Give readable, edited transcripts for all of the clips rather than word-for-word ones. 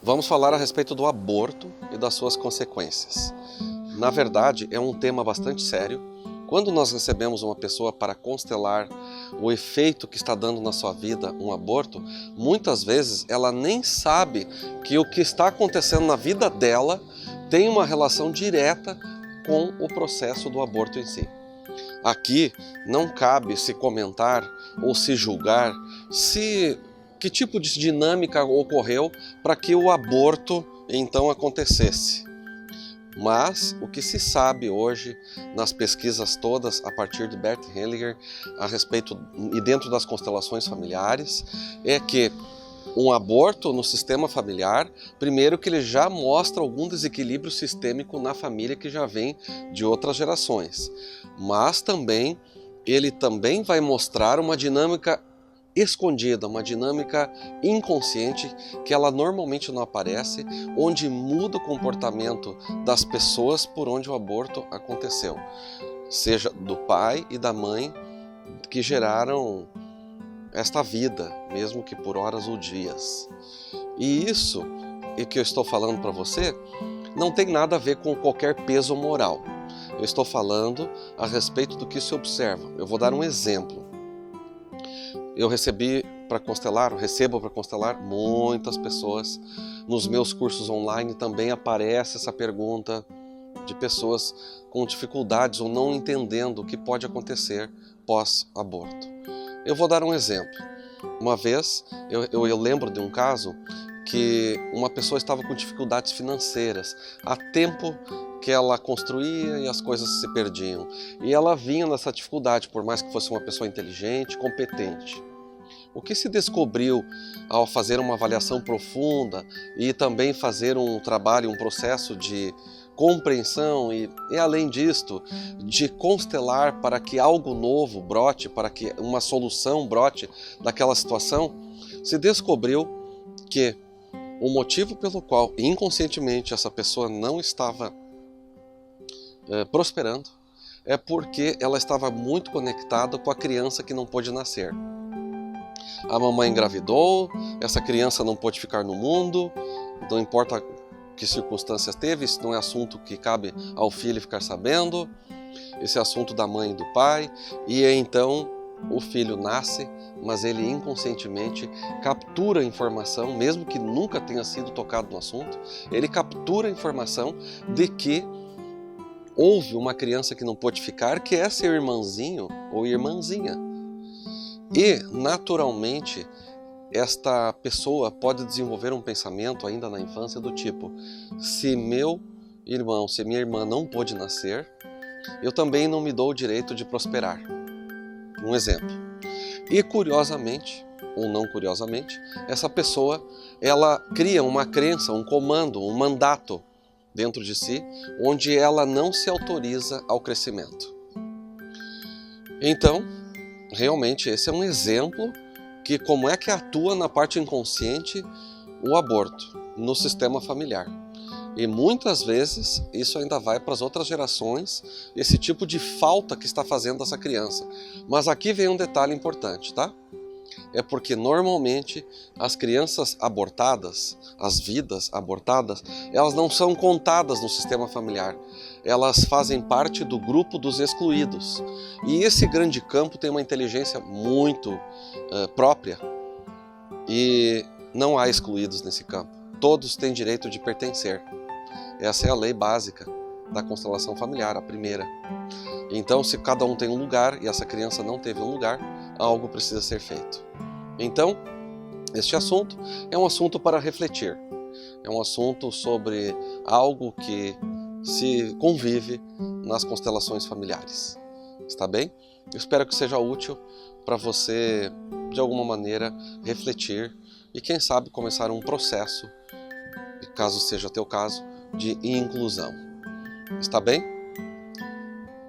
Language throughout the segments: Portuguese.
Vamos falar a respeito do aborto e das suas consequências. Na verdade, é um tema bastante sério. Quando nós recebemos uma pessoa para constelar o efeito que está dando na sua vida um aborto, muitas vezes ela nem sabe que o que está acontecendo na vida dela tem uma relação direta com o processo do aborto em si. Aqui não cabe se comentar ou se julgar que tipo de dinâmica ocorreu para que o aborto então acontecesse. Mas o que se sabe hoje nas pesquisas todas a partir de Bert Hellinger a respeito e dentro das constelações familiares é que um aborto no sistema familiar, primeiro que ele já mostra algum desequilíbrio sistêmico na família que já vem de outras gerações, mas também ele também vai mostrar uma dinâmica escondida, uma dinâmica inconsciente que ela normalmente não aparece, onde muda o comportamento das pessoas por onde o aborto aconteceu, seja do pai e da mãe que geraram esta vida, mesmo que por horas ou dias. E isso que eu estou falando para você não tem nada a ver com qualquer peso moral. Eu estou falando a respeito do que se observa. Eu vou dar um exemplo. Eu recebo para constelar muitas pessoas. Nos meus cursos online também aparece essa pergunta de pessoas com dificuldades ou não entendendo o que pode acontecer pós-aborto. Eu vou dar um exemplo. Uma vez, eu lembro de um caso que uma pessoa estava com dificuldades financeiras. Há tempo que ela construía e as coisas se perdiam. E ela vinha nessa dificuldade, por mais que fosse uma pessoa inteligente, competente. O que se descobriu ao fazer uma avaliação profunda e também fazer um trabalho, um processo de compreensão e além disto, de constelar para que algo novo brote, para que uma solução brote daquela situação, se descobriu que o motivo pelo qual inconscientemente essa pessoa não estava prosperando é porque ela estava muito conectada com a criança que não pôde nascer. A mamãe engravidou, essa criança não pôde ficar no mundo, não importa que circunstâncias teve, isso não é assunto que cabe ao filho ficar sabendo, esse é assunto da mãe e do pai, e então o filho nasce, mas ele inconscientemente captura a informação, mesmo que nunca tenha sido tocado no assunto, ele captura a informação de que houve uma criança que não pôde ficar, que é seu irmãozinho ou irmãzinha. E, naturalmente, esta pessoa pode desenvolver um pensamento ainda na infância do tipo: se meu irmão, se minha irmã não pôde nascer, eu também não me dou o direito de prosperar. Um exemplo. E curiosamente, ou não curiosamente, essa pessoa ela cria uma crença, um comando, um mandato dentro de si, onde ela não se autoriza ao crescimento. Então, realmente esse é um exemplo que como é que atua na parte inconsciente o aborto no sistema familiar. E muitas vezes isso ainda vai para as outras gerações, esse tipo de falta que está fazendo essa criança. Mas aqui vem um detalhe importante, tá? É porque normalmente as crianças abortadas, as vidas abortadas, elas não são contadas no sistema familiar. Elas fazem parte do grupo dos excluídos. E esse grande campo tem uma inteligência muito própria e não há excluídos nesse campo. Todos têm direito de pertencer. Essa é a lei básica da constelação familiar, a primeira. Então, se cada um tem um lugar e essa criança não teve um lugar, algo precisa ser feito. Então, este assunto é um assunto para refletir. É um assunto sobre algo que se convive nas constelações familiares. Está bem? Eu espero que seja útil para você, de alguma maneira, refletir e, quem sabe, começar um processo, e caso seja teu caso, de inclusão. Está bem?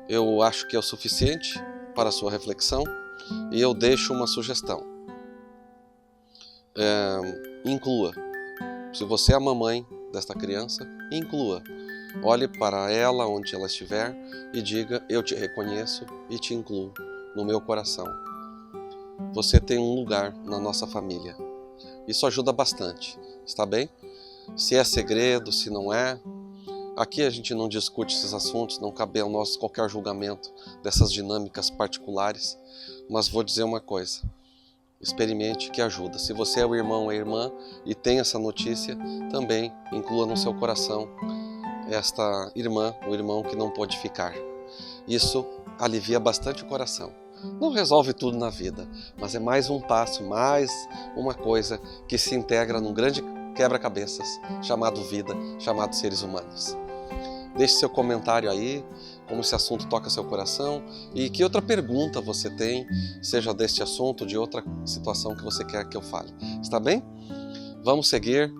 Eu acho que é o suficiente para a sua reflexão e eu deixo uma sugestão. Inclua. Se você é a mamãe desta criança, inclua. Olhe para ela onde ela estiver e diga: eu te reconheço e te incluo no meu coração. Você tem um lugar na nossa família. Isso ajuda bastante, está bem? se é segredo, se não é. Aqui a gente não discute esses assuntos, não cabe a nós qualquer julgamento dessas dinâmicas particulares, mas vou dizer uma coisa, experimente que ajuda. Se você é o irmão ou a irmã e tem essa notícia, também inclua no seu coração esta irmã ou irmão que não pôde ficar. Isso alivia bastante o coração. Não resolve tudo na vida, mas é mais um passo, mais uma coisa que se integra num grande quebra-cabeças chamado vida, chamado seres humanos. Deixe seu comentário aí, como esse assunto toca seu coração e que outra pergunta você tem, seja deste assunto ou de outra situação que você quer que eu fale. Está bem? Vamos seguir.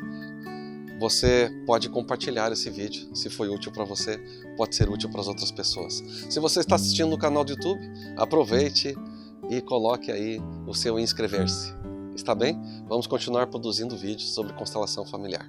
Você pode compartilhar esse vídeo, se foi útil para você, pode ser útil para as outras pessoas. Se você está assistindo no canal do YouTube, aproveite e coloque aí o seu inscrever-se. Está bem? Vamos continuar produzindo vídeos sobre constelação familiar.